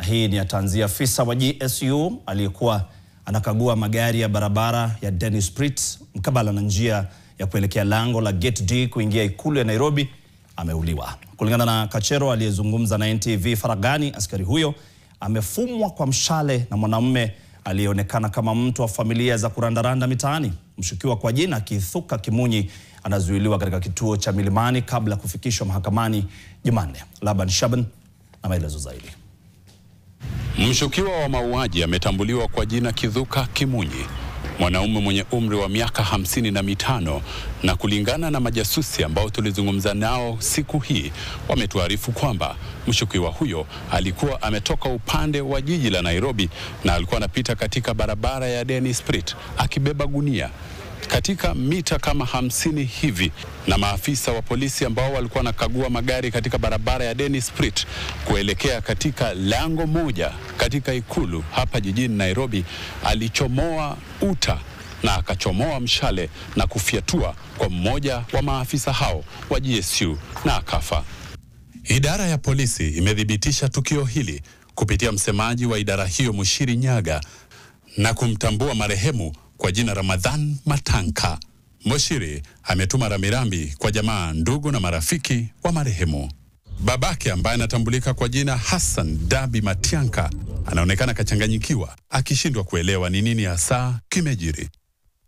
hii ni ya tanzia. Afisa wa GSU aliyekuwa anakagua magari ya barabara ya Dennis Pritt mkabala na njia ya kuelekea lango la Gate D kuingia ikulu ya Nairobi ameuliwa. Kulingana na Kachero aliyezungumza na NTV faragani, askari huyo amefumwa kwa mshale na mwanamume aliyeonekana kama mtu wa familia za kurandaranda mitaani. Mshukiwa kwa jina Kithuka Kimunyi anazuiliwa katika kituo cha Milimani kabla kufikishwa mahakamani Jumanne. Laban Shaban na maelezo zaidi. Mshukiwa wa mauaji ametambuliwa kwa jina Kithuka Kimunyi, mwanaume mwenye umri wa miaka 55, na kulingana na majasusi ambao tulizungumza nao siku hii, wametuarifu kwamba mshukiwa huyo alikuwa ametoka upande wa jiji la Nairobi na alikuwa anapita katika barabara ya Dennis Pritt akibeba gunia katika mita kama 50 hivi, na maafisa wa polisi ambao walikuwa nakagua magari katika barabara ya Dennis Pritt kuelekea katika lango moja katika ikulu hapa jijini Nairobi, alichomoa uta na akachomoa mshale na kufyatua kwa mmoja wa maafisa hao wa GSU na akafa. Idara ya polisi imethibitisha tukio hili kupitia msemaji wa idara hiyo Mushiri Nyaga na kumtambua marehemu kwa jina Ramadhan Matanka. Mushiri ametuma rambirambi kwa jamaa, ndugu na marafiki wa marehemu. Babake ambaye anatambulika kwa jina Hassan Dabi Matianka anaonekana kachanganyikiwa, akishindwa kuelewa ni nini hasa kimejiri.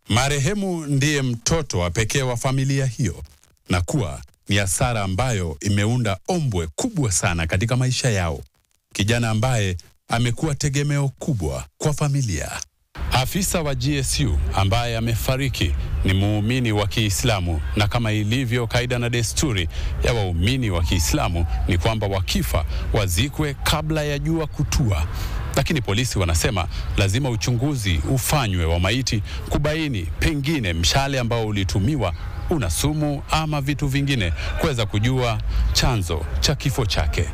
Marehemu ndiye mtoto wa pekee wa familia hiyo na kuwa ni hasara ambayo imeunda ombwe kubwa sana katika maisha yao. Kijana ambaye amekuwa tegemeo kubwa kwa familia. Afisa wa GSU ambaye amefariki ni muumini wa Kiislamu, na kama ilivyo kaida na desturi ya waumini wa Kiislamu ni kwamba wakifa wazikwe kabla ya jua kutua. Lakini polisi wanasema lazima uchunguzi ufanywe wa maiti kubaini pengine mshale ambao ulitumiwa una sumu ama vitu vingine kuweza kujua chanzo cha kifo chake.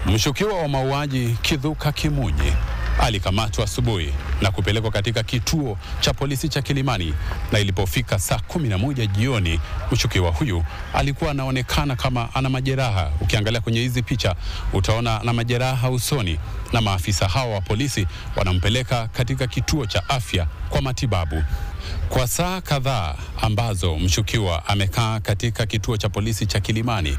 Mshukiwa wa mauaji Kithuka Kimunyi alikamatwa asubuhi na kupelekwa katika kituo cha polisi cha Kilimani, na ilipofika saa 11 jioni mshukiwa huyu alikuwa anaonekana kama ana majeraha. Ukiangalia kwenye hizi picha utaona ana majeraha usoni, na maafisa hao wa polisi wanampeleka katika kituo cha afya kwa matibabu. Kwa saa kadhaa ambazo mshukiwa amekaa katika kituo cha polisi cha Kilimani,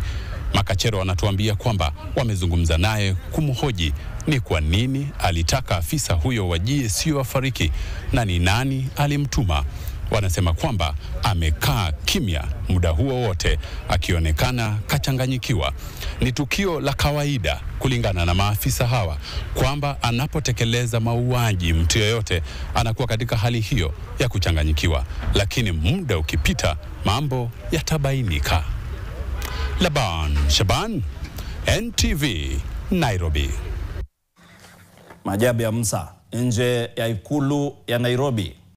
Makachero wanatuambia kwamba wamezungumza naye kumhoji ni kwa nini alitaka afisa huyo wa GSU afariki na ni nani alimtuma. Wanasema kwamba amekaa kimya muda huo wote akionekana kachanganyikiwa. Ni tukio la kawaida kulingana na maafisa hawa kwamba anapotekeleza mauaji mtu yeyote anakuwa katika hali hiyo ya kuchanganyikiwa, lakini muda ukipita mambo yatabainika. Laban Shaban, NTV, Nairobi. Maajabu ya Musa nje ya ikulu ya Nairobi.